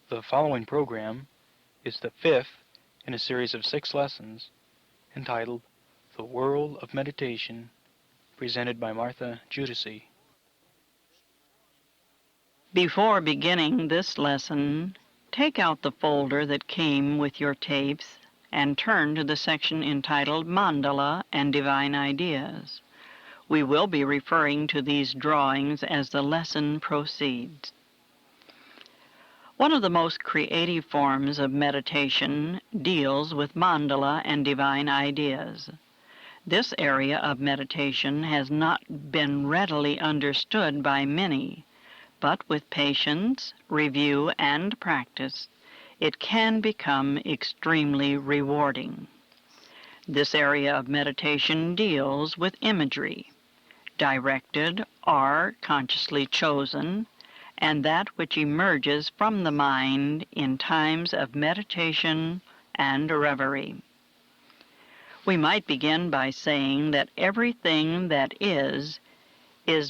The following program is the fifth in a series of 6 lessons entitled The World of Meditation, presented by Martha-Giudici. Before beginning this lesson, take out the folder that came with your tapes and turn to the section entitled Mandala and Divine Ideas. We will be referring to these drawings as the lesson proceeds. One of the most creative forms of meditation deals with mandala and divine ideas. This area of meditation has not been readily understood by many, but with patience, review, and practice, it can become extremely rewarding. This area of meditation deals with imagery, directed or consciously chosen, and that which emerges from the mind in times of meditation and reverie. We might begin by saying that everything that is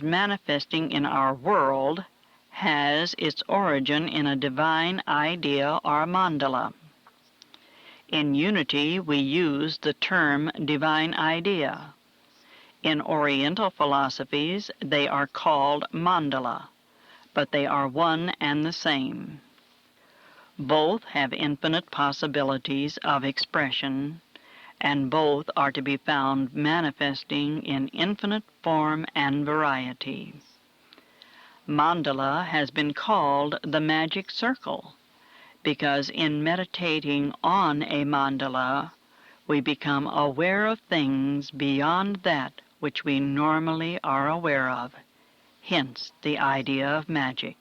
manifesting in our world has its origin in a divine idea or mandala. In unity, we use the term divine idea. In Oriental philosophies, they are called mandala, but they are one and the same. Both have infinite possibilities of expression, and both are to be found manifesting in infinite form and variety. Mandala has been called the magic circle because in meditating on a mandala, we become aware of things beyond that which we normally are aware of, hence the idea of magic.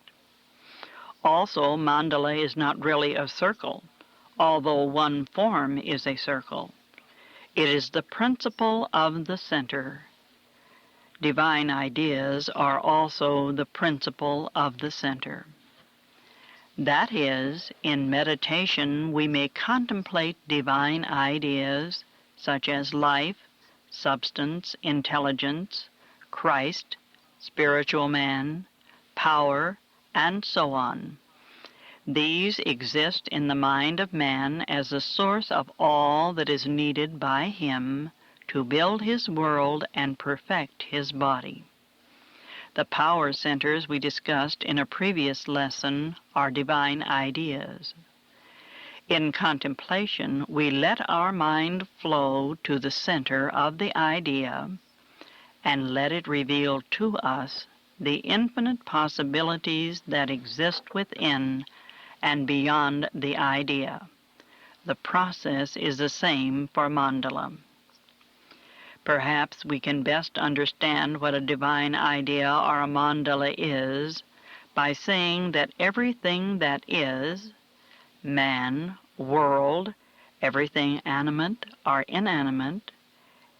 Also, mandala is not really a circle, although one form is a circle. It is the principle of the center. Divine ideas are also the principle of the center. That is, in meditation we may contemplate divine ideas such as life, substance, intelligence, Christ, spiritual man, power, and so on. These exist in the mind of man as the source of all that is needed by him to build his world and perfect his body. The power centers we discussed in a previous lesson are divine ideas. In contemplation, we let our mind flow to the center of the idea and let it reveal to us the infinite possibilities that exist within and beyond the idea. The process is the same for mandala. Perhaps we can best understand what a divine idea or a mandala is by saying that everything that is, man, world, everything animate or inanimate,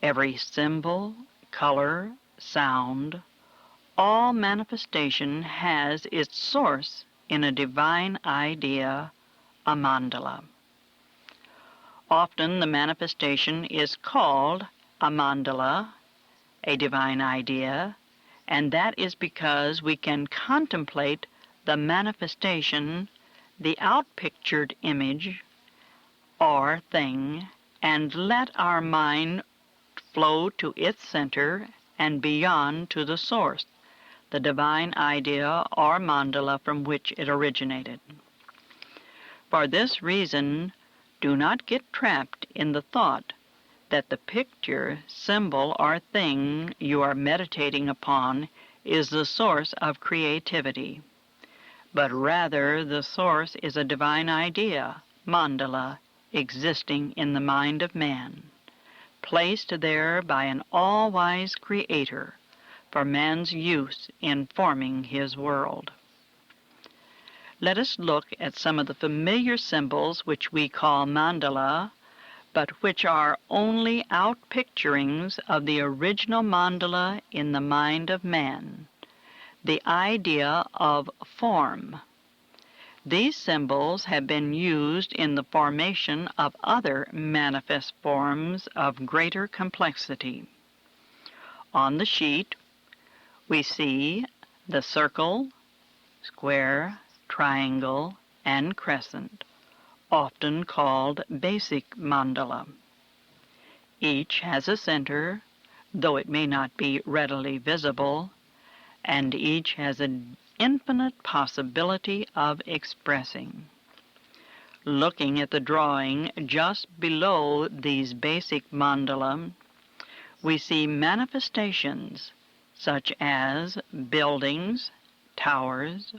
every symbol, color, sound, all manifestation has its source in a divine idea, a mandala. Often the manifestation is called a mandala, a divine idea, and that is because we can contemplate the manifestation, the outpictured image or thing, and let our mind flow to its center and beyond to the source, the divine idea or mandala from which it originated. For this reason, do not get trapped in the thought that the picture, symbol, or thing you are meditating upon is the source of creativity, but rather the source is a divine idea, mandala, existing in the mind of man, placed there by an all-wise creator for man's use in forming his world. Let us look at some of the familiar symbols which we call mandala, but which are only outpicturings of the original mandala in the mind of man, the idea of form. These symbols have been used in the formation of other manifest forms of greater complexity. On the sheet, we see the circle, square, triangle, and crescent, often called basic mandala. Each has a center, though it may not be readily visible, and each has an infinite possibility of expressing. Looking at the drawing just below these basic mandala, we see manifestations such as buildings, towers,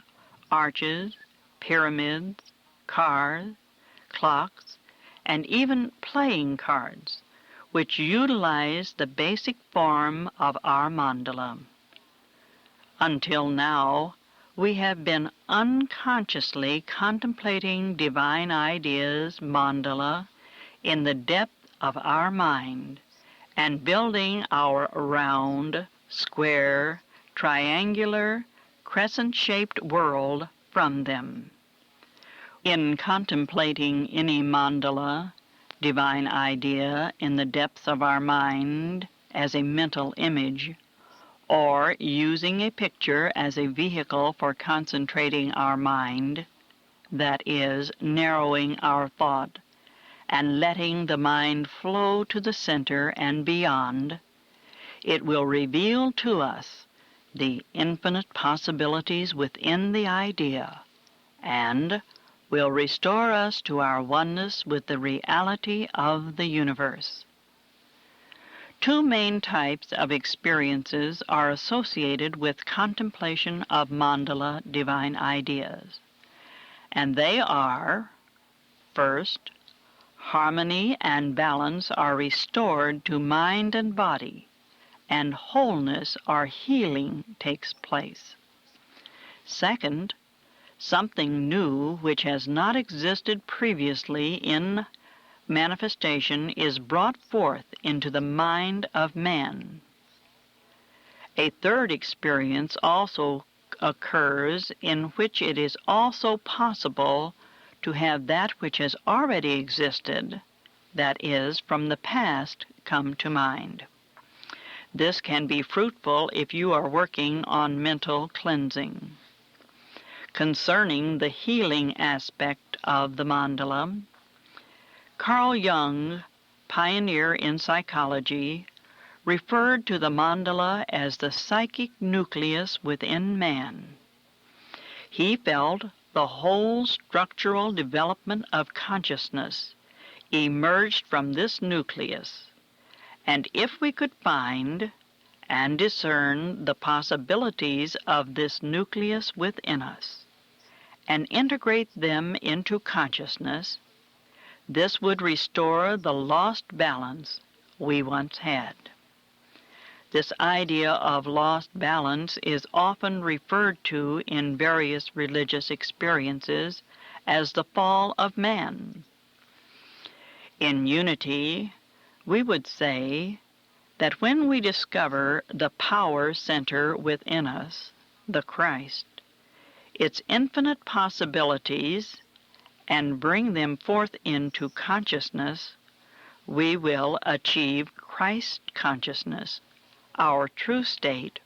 arches, pyramids, cars, clocks, and even playing cards, which utilize the basic form of our mandala. Until now, we have been unconsciously contemplating divine ideas mandala in the depth of our mind and building our round, square, triangular, crescent-shaped world from them. In contemplating any mandala, divine idea in the depths of our mind as a mental image, or using a picture as a vehicle for concentrating our mind, that is, narrowing our thought and letting the mind flow to the center and beyond, it will reveal to us the infinite possibilities within the idea and will restore us to our oneness with the reality of the universe. Two main types of experiences are associated with contemplation of mandala divine ideas, and they are, first, harmony and balance are restored to mind and body, and wholeness or healing takes place. Second, something new which has not existed previously in manifestation is brought forth into the mind of man. A third experience also occurs in which it is also possible to have that which has already existed, that is, from the past, come to mind. This can be fruitful if you are working on mental cleansing. Concerning the healing aspect of the mandala, Carl Jung, pioneer in psychology, referred to the mandala as the psychic nucleus within man. He felt the whole structural development of consciousness emerged from this nucleus, and if we could find and discern the possibilities of this nucleus within us and integrate them into consciousness, this would restore the lost balance we once had. This idea of lost balance is often referred to in various religious experiences as the fall of man. In unity, we would say that when we discover the power center within us, the Christ, its infinite possibilities, and bring them forth into consciousness, we will achieve Christ consciousness, our true state,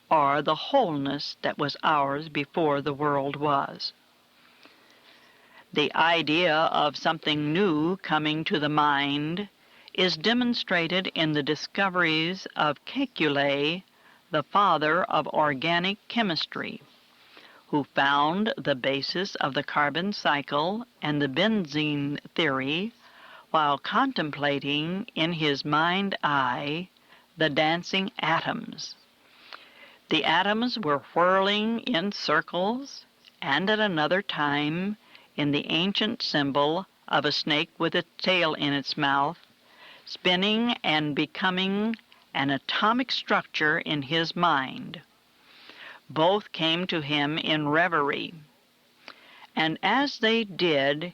or the wholeness that was ours before the world was. The idea of something new coming to the mind is demonstrated in the discoveries of Kekulé, the father of organic chemistry, who found the basis of the carbon cycle and the benzene theory while contemplating in his mind eye the dancing atoms. The atoms were whirling in circles, and at another time, in the ancient symbol of a snake with a tail in its mouth, spinning and becoming an atomic structure in his mind. Both came to him in reverie, and as they did,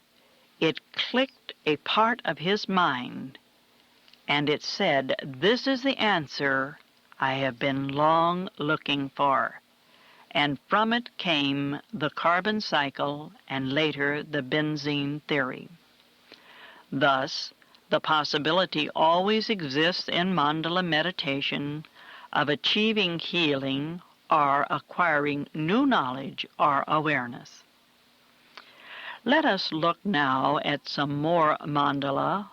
it clicked a part of his mind, and it said, "This is the answer I have been long looking for." And from it came the carbon cycle and later the benzene theory. Thus, the possibility always exists in mandala meditation of achieving healing or acquiring new knowledge or awareness. Let us look now at some more mandala,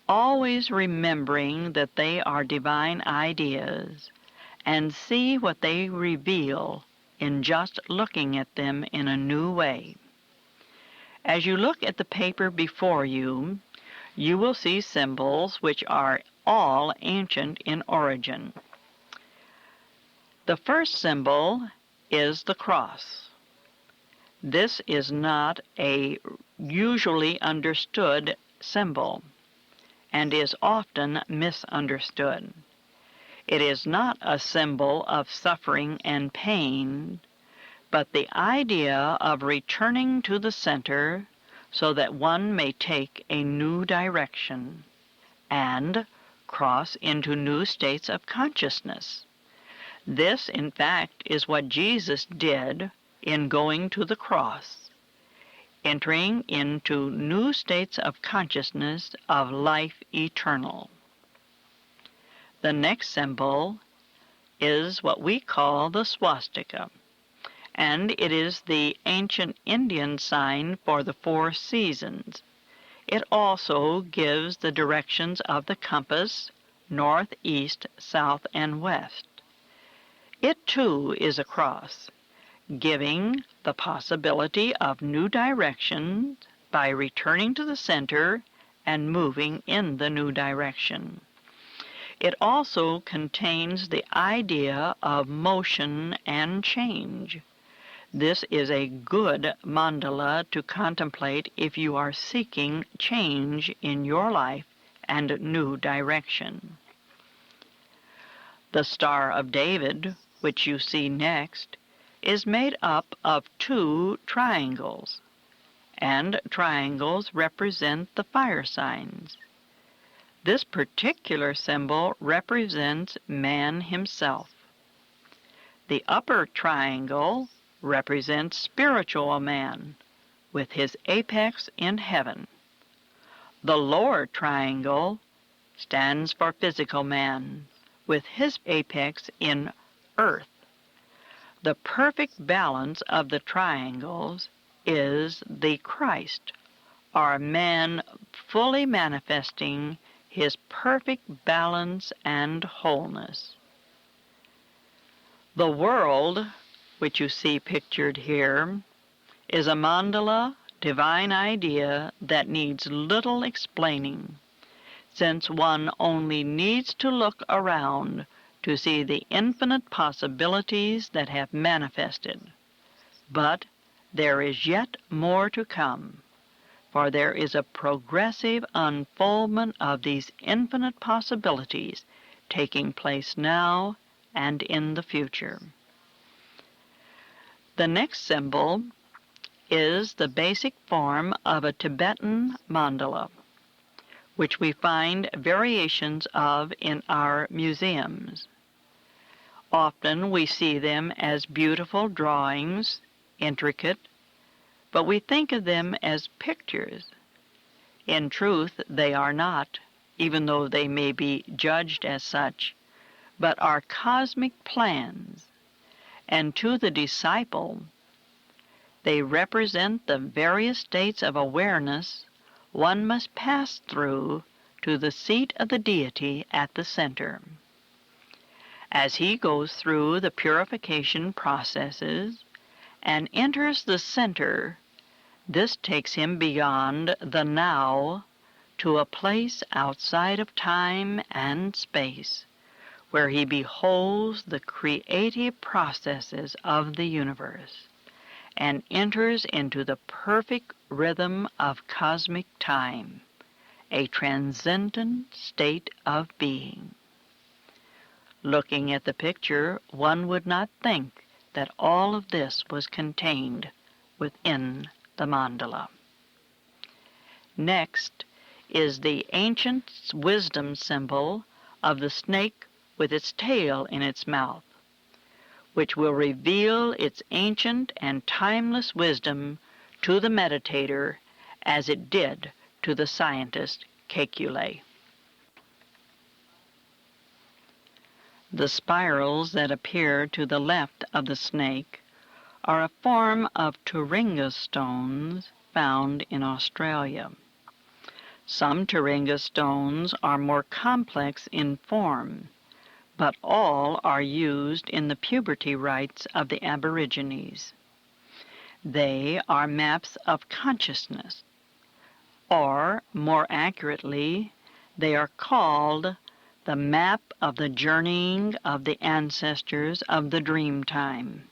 always remembering that they are divine ideas, and see what they reveal in just looking at them in a new way. As you look at the paper before you, you will see symbols which are all ancient in origin. The first symbol is the cross. This is not a usually understood symbol and is often misunderstood. It is not a symbol of suffering and pain, but the idea of returning to the center so that one may take a new direction and cross into new states of consciousness. This, in fact, is what Jesus did in going to the cross, entering into new states of consciousness of life eternal. The next symbol is what we call the swastika, and it is the ancient Indian sign for the 4 seasons. It also gives the directions of the compass, north, east, south, and west. It too is a cross, giving the possibility of new directions by returning to the center and moving in the new direction. It also contains the idea of motion and change. This is a good mandala to contemplate if you are seeking change in your life and new direction. The Star of David, which you see next, is made up of 2 triangles, and triangles represent the fire signs. This particular symbol represents man himself. The upper triangle represents spiritual man, with his apex in heaven. The lower triangle stands for physical man, with his apex in earth. The perfect balance of the triangles is the Christ, or man fully manifesting his perfect balance and wholeness. The world, which you see pictured here, is a mandala divine idea that needs little explaining, since one only needs to look around to see the infinite possibilities that have manifested. But there is yet more to come, for there is a progressive unfoldment of these infinite possibilities taking place now and in the future. The next symbol is the basic form of a Tibetan mandala, which we find variations of in our museums. Often we see them as beautiful drawings, intricate, but we think of them as pictures. In truth, they are not, even though they may be judged as such, but are cosmic plans, and to the disciple, they represent the various states of awareness one must pass through to the seat of the deity at the center. As he goes through the purification processes and enters the center, this takes him beyond the now to a place outside of time and space, where he beholds the creative processes of the universe and enters into the perfect rhythm of cosmic time, a transcendent state of being. Looking at the picture, one would not think that all of this was contained within the mandala. Next is the ancient wisdom symbol of the snake with its tail in its mouth, which will reveal its ancient and timeless wisdom to the meditator as it did to the scientist Kekulé. The spirals that appear to the left of the snake are a form of Turinga stones found in Australia. Some Taringa stones are more complex in form, but all are used in the puberty rites of the Aborigines. They are maps of consciousness, or more accurately, they are called the map of the journeying of the ancestors of the dream time.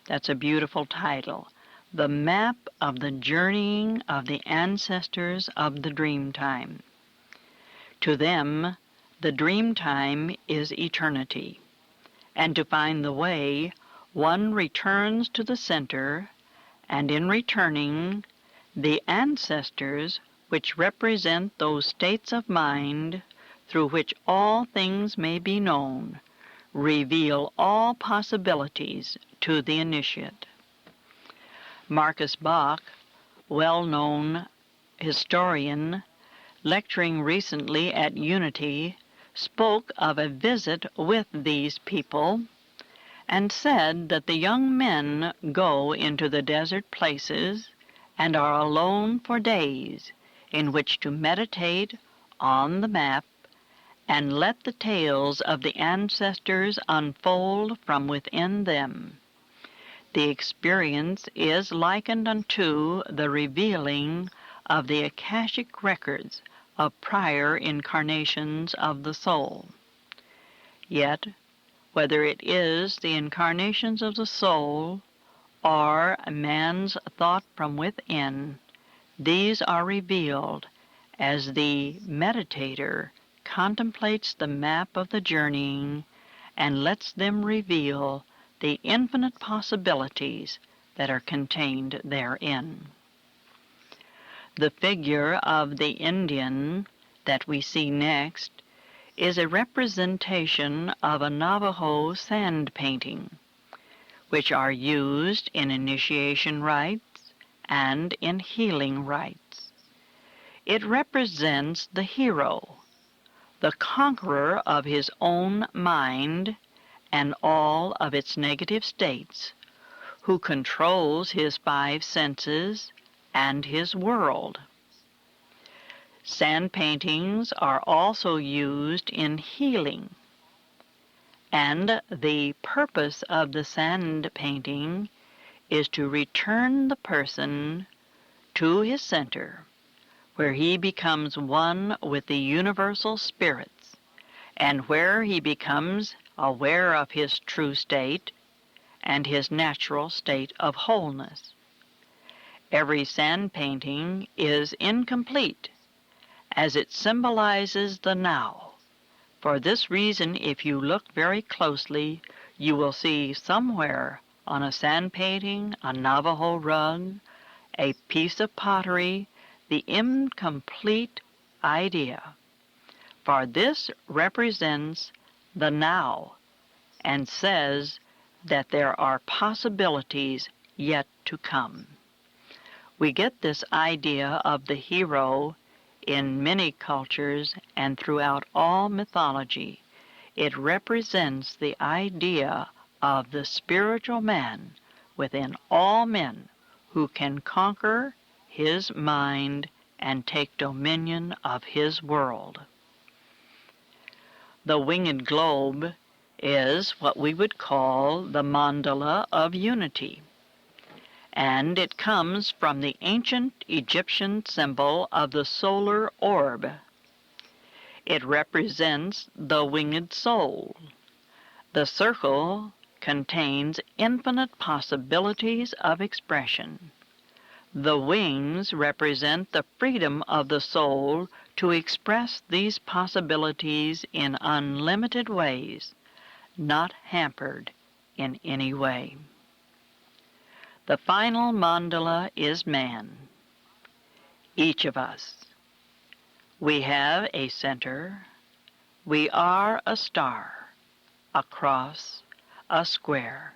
That's a beautiful title. The map of the journeying of the ancestors of the dream time. To them, the dream time is eternity, and to find the way, one returns to the center, and in returning, the ancestors, which represent those states of mind through which all things may be known, reveal all possibilities to the initiate. Marcus Bach, well-known historian, lecturing recently at Unity, spoke of a visit with these people and said that the young men go into the desert places and are alone for days in which to meditate on the map and let the tales of the ancestors unfold from within them. The experience is likened unto the revealing of the Akashic records of prior incarnations of the soul. Yet, whether it is the incarnations of the soul or man's thought from within, these are revealed as the meditator contemplates the map of the journeying and lets them reveal the infinite possibilities that are contained therein. The figure of the Indian that we see next is a representation of a Navajo sand painting, which are used in initiation rites and in healing rites. It represents the hero, the conqueror of his own mind and all of its negative states, who controls his five senses and his world. Sand paintings are also used in healing, and the purpose of the sand painting is to return the person to his center, where he becomes one with the universal spirits, and where he becomes aware of his true state and his natural state of wholeness. Every sand painting is incomplete, as it symbolizes the now. For this reason, if you look very closely, you will see somewhere on a sand painting, a Navajo rug, a piece of pottery, the incomplete idea. For this represents the now and says that there are possibilities yet to come. We get this idea of the hero in many cultures and throughout all mythology. It represents the idea of the spiritual man within all men who can conquer his mind and take dominion of his world. The winged globe is what we would call the mandala of unity, and it comes from the ancient Egyptian symbol of the solar orb. It represents the winged soul. The circle contains infinite possibilities of expression. The wings represent the freedom of the soul to express these possibilities in unlimited ways, not hampered in any way. The final mandala is man, each of us. We have a center. We are a star, a cross, a square,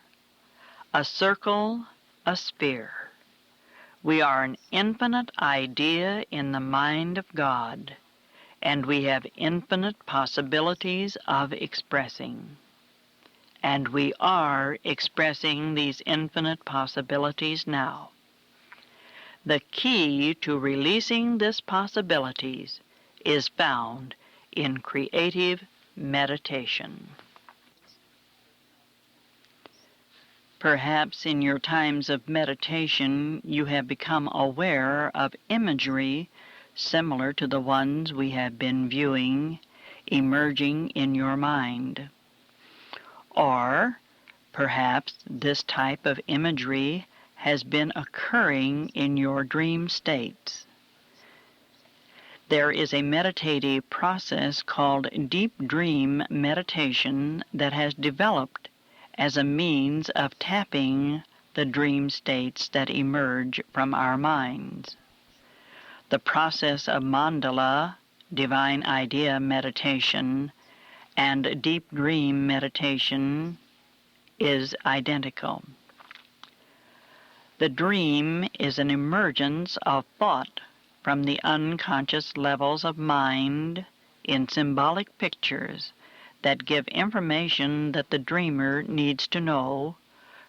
a circle, a sphere. We are an infinite idea in the mind of God, and we have infinite possibilities of expressing. And we are expressing these infinite possibilities now. The key to releasing these possibilities is found in creative meditation. Perhaps in your times of meditation you have become aware of imagery similar to the ones we have been viewing emerging in your mind. Or perhaps this type of imagery has been occurring in your dream states. There is a meditative process called deep dream meditation that has developed as a means of tapping the dream states that emerge from our minds. The process of mandala, divine idea meditation, and deep dream meditation is identical. The dream is an emergence of thought from the unconscious levels of mind in symbolic pictures that give information that the dreamer needs to know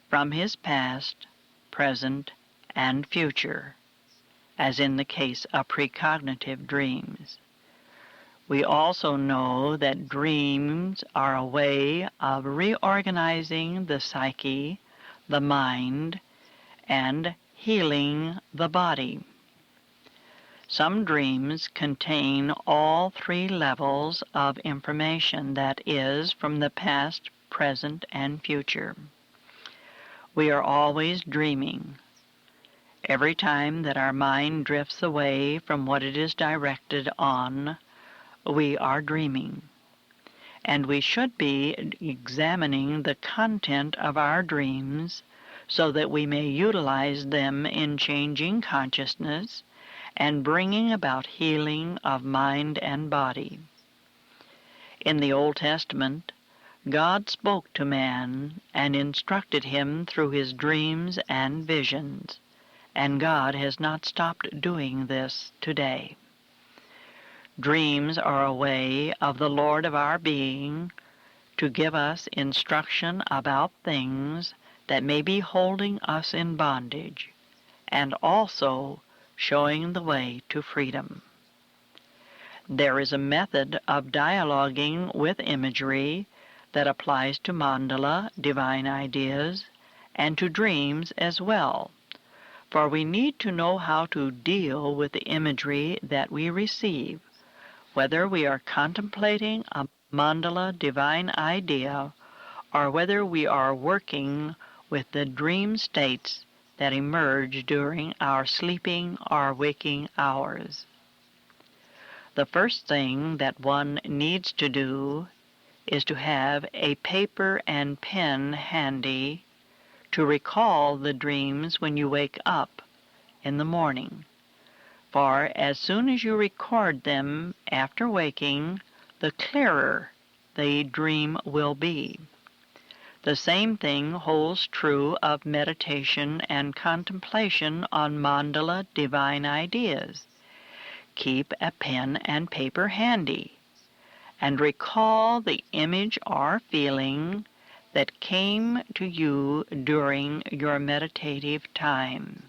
from his past, present, and future, as in the case of precognitive dreams. We also know that dreams are a way of reorganizing the psyche, the mind, and healing the body. Some dreams contain all three levels of information, that is, from the past, present, and future. We are always dreaming. Every time that our mind drifts away from what it is directed on, we are dreaming. And we should be examining the content of our dreams so that we may utilize them in changing consciousness and bringing about healing of mind and body. In the Old Testament, God spoke to man and instructed him through his dreams and visions, and God has not stopped doing this today. Dreams are a way of the Lord of our being to give us instruction about things that may be holding us in bondage, and also showing the way to freedom. There is a method of dialoguing with imagery that applies to mandala, divine ideas, and to dreams as well, for we need to know how to deal with the imagery that we receive, whether we are contemplating a mandala divine idea or whether we are working with the dream states that emerge during our sleeping or waking hours. The first thing that one needs to do is to have a paper and pen handy to recall the dreams when you wake up in the morning. For as soon as you record them after waking, the clearer the dream will be. The same thing holds true of meditation and contemplation on mandala divine ideas. Keep a pen and paper handy and recall the image or feeling that came to you during your meditative time.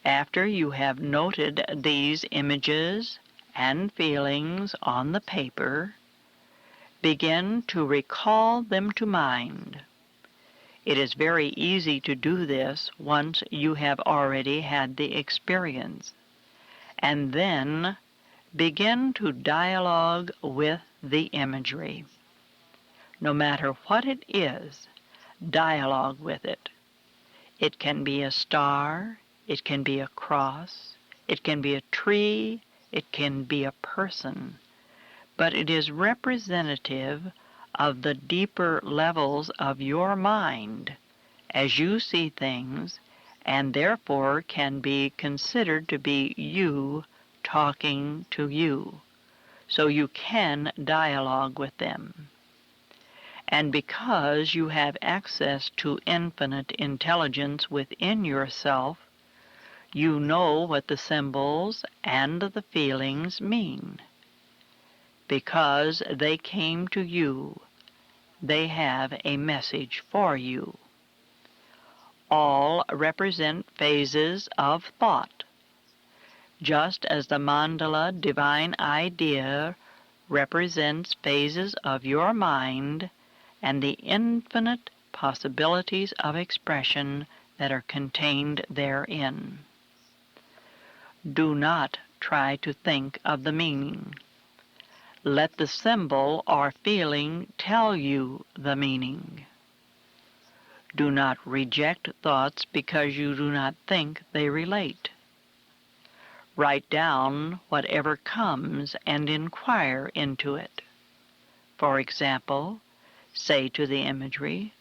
After you have noted these images and feelings on the paper, begin to recall them to mind. It is very easy to do this once you have already had the experience. And then begin to dialogue with the imagery. No matter what it is, dialogue with it. It can be a star, it can be a cross, it can be a tree, it can be a person, but it is representative of the deeper levels of your mind as you see things, and therefore can be considered to be you talking to you. So you can dialogue with them. And because you have access to infinite intelligence within yourself, you know what the symbols and the feelings mean. Because they came to you, they have a message for you. All represent phases of thought, just as the mandala divine idea represents phases of your mind and the infinite possibilities of expression that are contained therein. Do not try to think of the meaning. Let the symbol or feeling tell you the meaning. Do not reject thoughts because you do not think they relate. Write down whatever comes and inquire into it. For example, say to the imagery,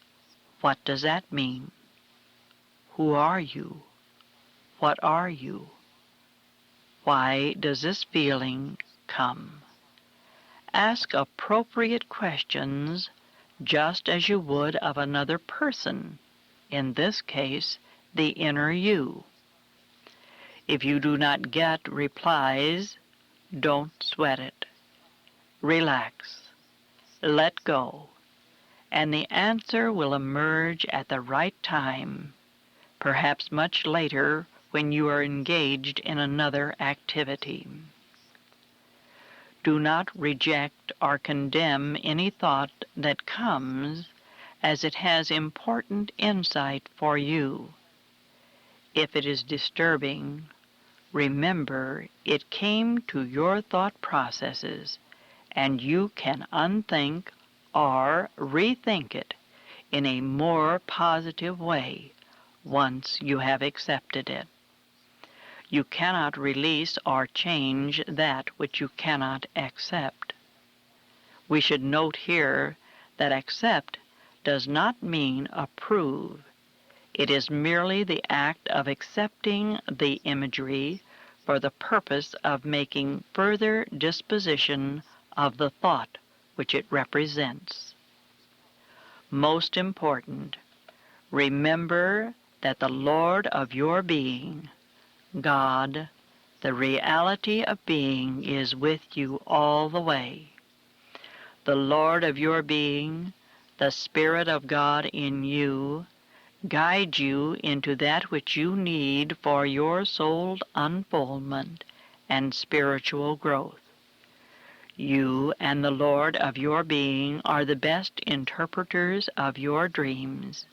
"What does that mean? Who are you? What are you? Why does this feeling come?" Ask appropriate questions just as you would of another person, in this case, the inner you. If you do not get replies, don't sweat it. Relax. Let go. And the answer will emerge at the right time, perhaps much later when you are engaged in another activity. Do not reject or condemn any thought that comes, as it has important insight for you. If it is disturbing, remember it came to your thought processes, and you can unthink or rethink it in a more positive way once you have accepted it. You cannot release or change that which you cannot accept. We should note here that accept does not mean approve. It is merely the act of accepting the imagery for the purpose of making further disposition of the thought which it represents. Most important, remember that the Lord of your being, God, the reality of being, is with you all the way. The Lord of your being, the Spirit of God in you, guide you into that which you need for your soul unfoldment and spiritual growth. You and the Lord of your being are the best interpreters of your dreams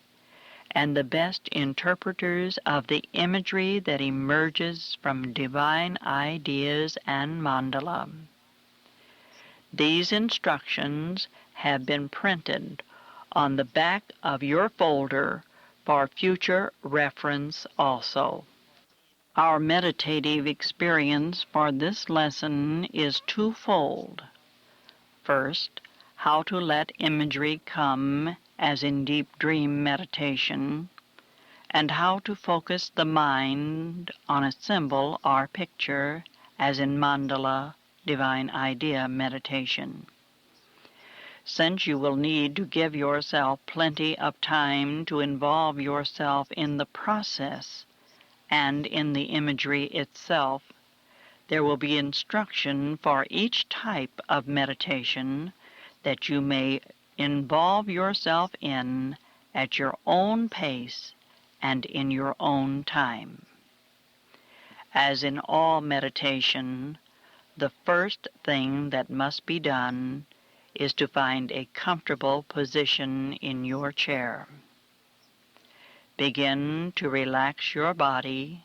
and the best interpreters of the imagery that emerges from divine ideas and mandala. These instructions have been printed on the back of your folder for future reference also. Our meditative experience for this lesson is twofold. First, how to let imagery come as in deep dream meditation, and how to focus the mind on a symbol or picture as in mandala divine idea meditation. Since you will need to give yourself plenty of time to involve yourself in the process and in the imagery itself, there will be instruction for each type of meditation that you may involve yourself in at your own pace and in your own time. As in all meditation, the first thing that must be done is to find a comfortable position in your chair. Begin to relax your body,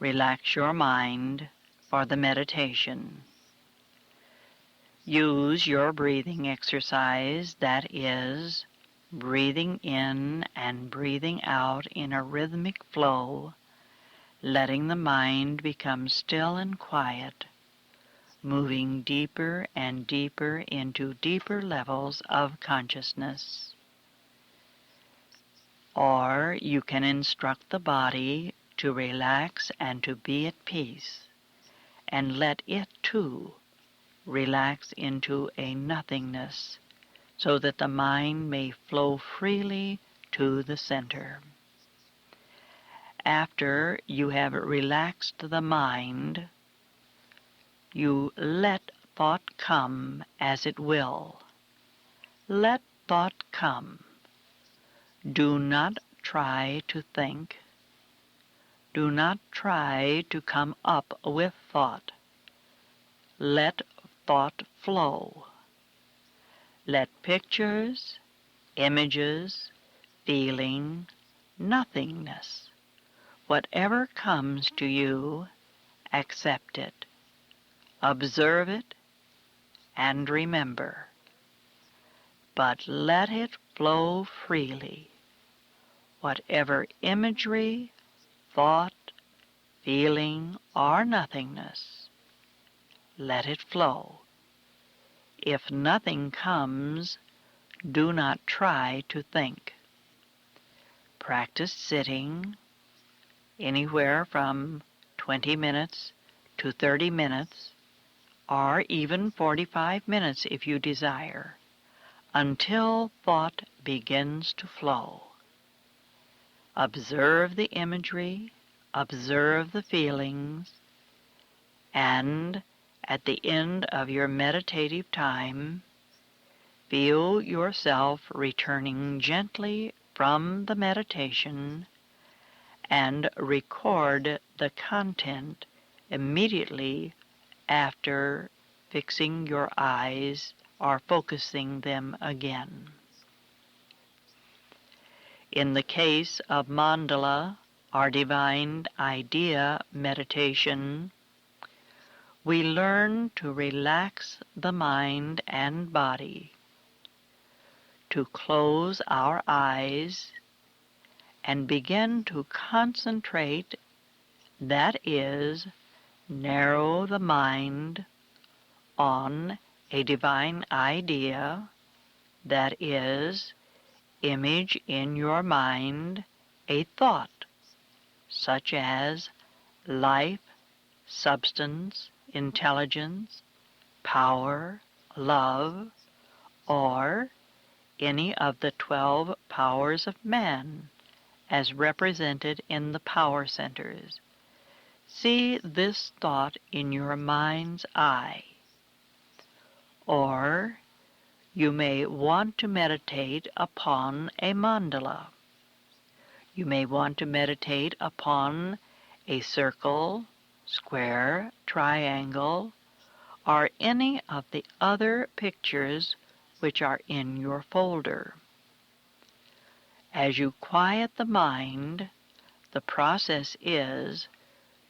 relax your mind for the meditation. Use your breathing exercise, that is, breathing in and breathing out in a rhythmic flow, letting the mind become still and quiet, moving deeper and deeper into deeper levels of consciousness. Or you can instruct the body to relax and to be at peace, and let it too relax into a nothingness, so that the mind may flow freely to the center. After you have relaxed the mind, you let thought come as it will. Let thought come. Do not try to think. Do not try to come up with thought. Let thought flow. Let pictures, images, feeling, nothingness, whatever comes to you, accept it, observe it, and remember. But let it flow freely. Whatever imagery, thought, feeling, or nothingness, let it flow. If nothing comes, do not try to think. Practice sitting anywhere from 20 minutes to 30 minutes, or even 45 minutes if you desire, until thought begins to flow. Observe the imagery, observe the feelings, and at the end of your meditative time, feel yourself returning gently from the meditation and record the content immediately after fixing your eyes or focusing them again. In the case of mandala or divine idea meditation, we learn to relax the mind and body, to close our eyes and begin to concentrate, that is, narrow the mind on a divine idea, that is, image in your mind a thought, such as life, substance, intelligence, power, love, or any of the 12 powers of man as represented in the power centers. See this thought in your mind's eye. Or you may want to meditate upon a mandala. You may want to meditate upon a circle, square, triangle, or any of the other pictures which are in your folder. As you quiet the mind, the process is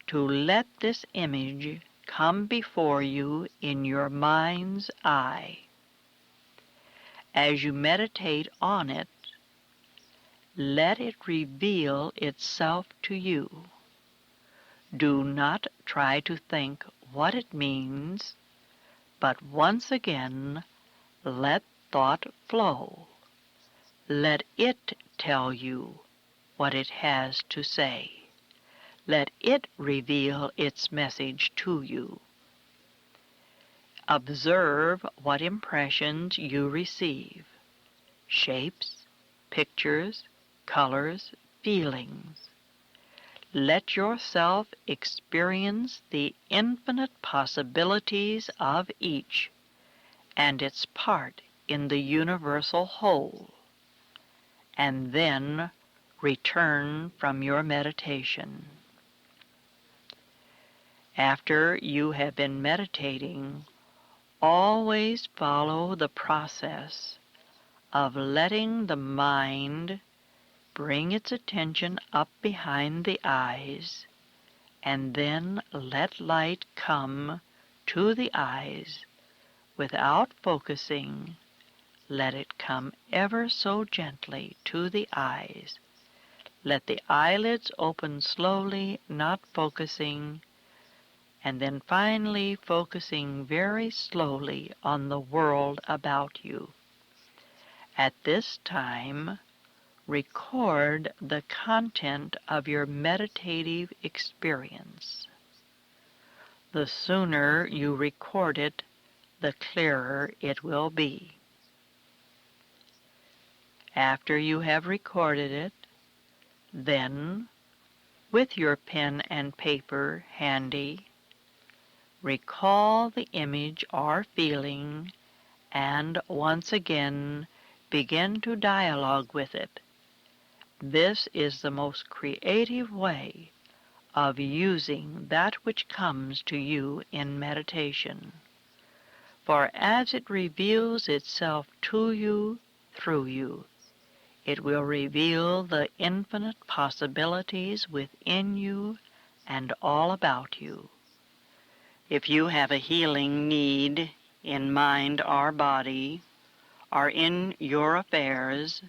to let this image come before you in your mind's eye. As you meditate on it, let it reveal itself to you. Do not try to think what it means, but once again, let thought flow. Let it tell you what it has to say. Let it reveal its message to you. Observe what impressions you receive: shapes, pictures, colors, feelings. Let yourself experience the infinite possibilities of each and its part in the universal whole, and then return from your meditation. After you have been meditating, always follow the process of letting the mind bring its attention up behind the eyes, and then let light come to the eyes without focusing. Let it come ever so gently to the eyes. Let the eyelids open slowly, not focusing, and then finally focusing very slowly on the world about you. At this time, record the content of your meditative experience. The sooner you record it, the clearer it will be. After you have recorded it, then, with your pen and paper handy, recall the image or feeling and once again begin to dialogue with it This is the most creative way of using that which comes to you in meditation. For as it reveals itself to you through you, it will reveal the infinite possibilities within you and all about you. If you have a healing need in mind or body, or in your affairs,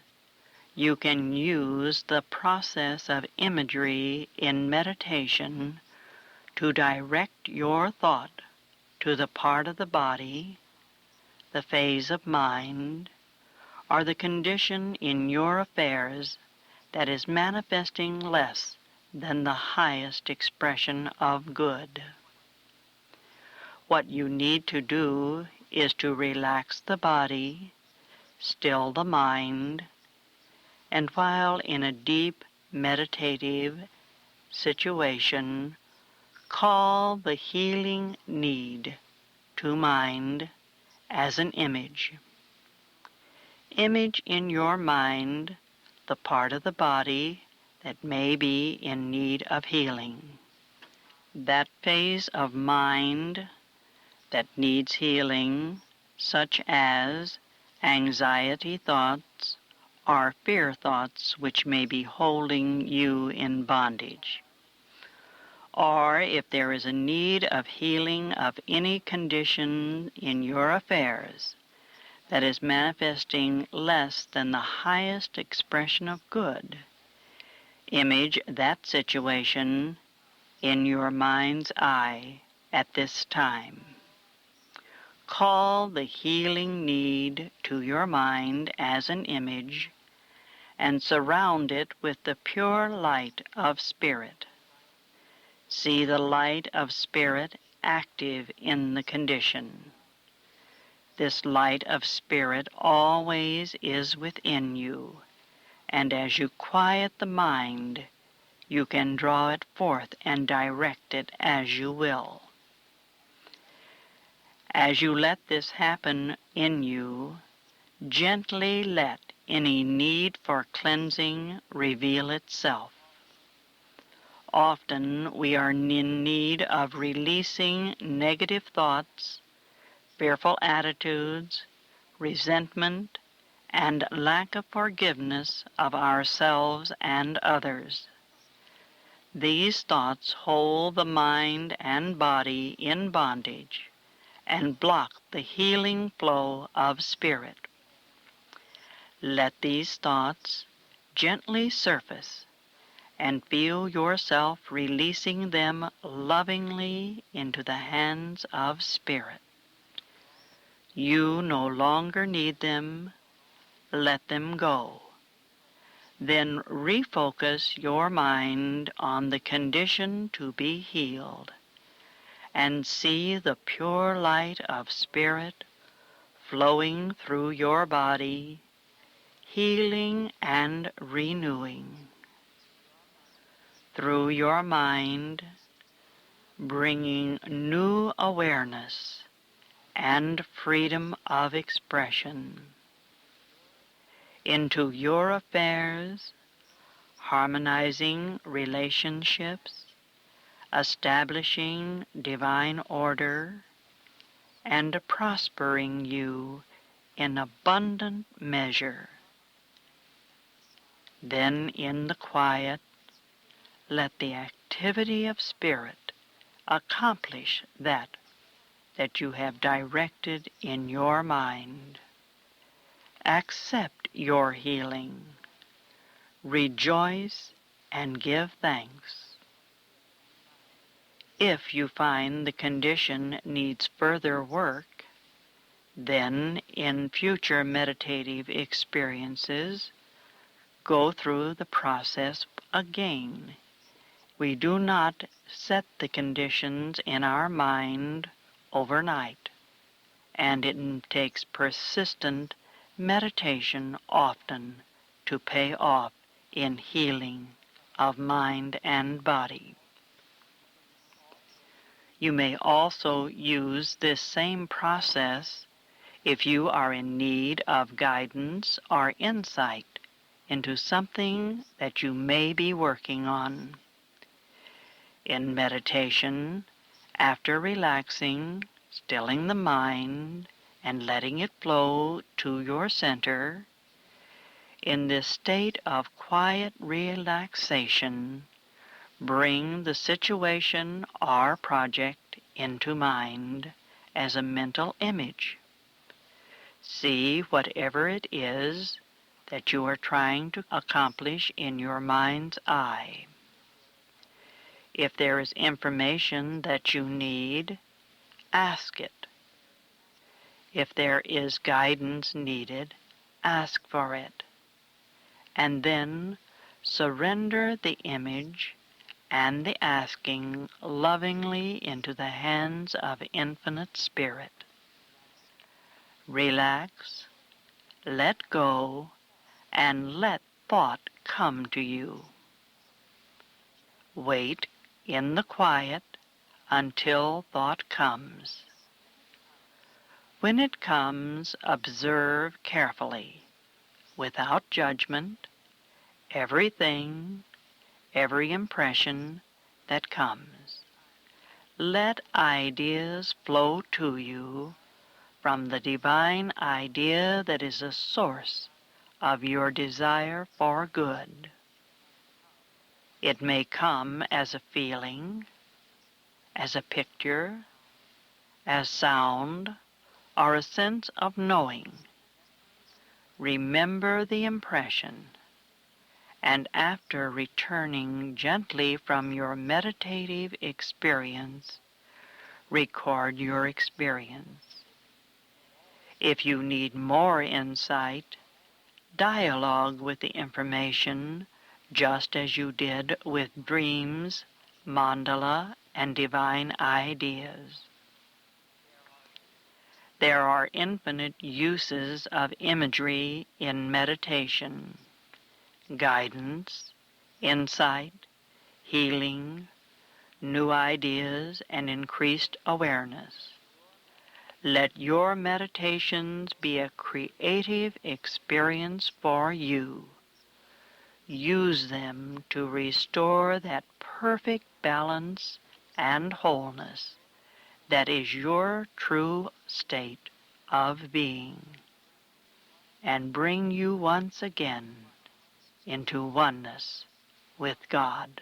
you can use the process of imagery in meditation to direct your thought to the part of the body, the phase of mind, or the condition in your affairs that is manifesting less than the highest expression of good. What you need to do is to relax the body, still the mind, and while in a deep meditative situation, call the healing need to mind as an image. Image in your mind the part of the body that may be in need of healing. That phase of mind that needs healing, such as anxiety thoughts or fear thoughts which may be holding you in bondage. Or if there is a need of healing of any condition in your affairs that is manifesting less than the highest expression of good, image that situation in your mind's eye at this time. Call the healing need to your mind as an image and surround it with the pure light of Spirit. See the light of Spirit active in the condition. This light of Spirit always is within you, and as you quiet the mind, you can draw it forth and direct it as you will. As you let this happen in you, gently let any need for cleansing reveal itself. Often we are in need of releasing negative thoughts, fearful attitudes, resentment, and lack of forgiveness of ourselves and others. These thoughts hold the mind and body in bondage and block the healing flow of Spirit. Let these thoughts gently surface and feel yourself releasing them lovingly into the hands of Spirit. You no longer need them. Let them go. Then refocus your mind on the condition to be healed and see the pure light of Spirit flowing through your body, healing and renewing. Through your mind, bringing new awareness and freedom of expression into your affairs, harmonizing relationships, establishing divine order, and prospering you in abundant measure. Then in the quiet, let the activity of Spirit accomplish that you have directed in your mind. Accept your healing. Rejoice and give thanks. If you find the condition needs further work, then in future meditative experiences, go through the process again. We do not set the conditions in our mind overnight, and it takes persistent meditation often to pay off in healing of mind and body. You may also use this same process if you are in need of guidance or insight into something that you may be working on. In meditation, after relaxing, stilling the mind, and letting it flow to your center, in this state of quiet relaxation, bring the situation or project into mind as a mental image. See whatever it is that you are trying to accomplish in your mind's eye. If there is information that you need, ask it. If there is guidance needed, ask for it. And then surrender the image and the asking lovingly into the hands of Infinite Spirit. Relax, let go, and let thought come to you. Wait in the quiet until thought comes. When it comes, observe carefully, without judgment, everything, every impression that comes. Let ideas flow to you from the divine idea that is the source of your desire for good. It may come as a feeling, as a picture, as sound, or a sense of knowing. Remember the impression, and after returning gently from your meditative experience, record your experience. If you need more insight, dialogue with the information just as you did with dreams, mandala, and divine ideas. There are infinite uses of imagery in meditation: guidance, insight, healing, new ideas, and increased awareness. Let your meditations be a creative experience for you. Use them to restore that perfect balance and wholeness that is your true state of being, and bring you once again into oneness with God.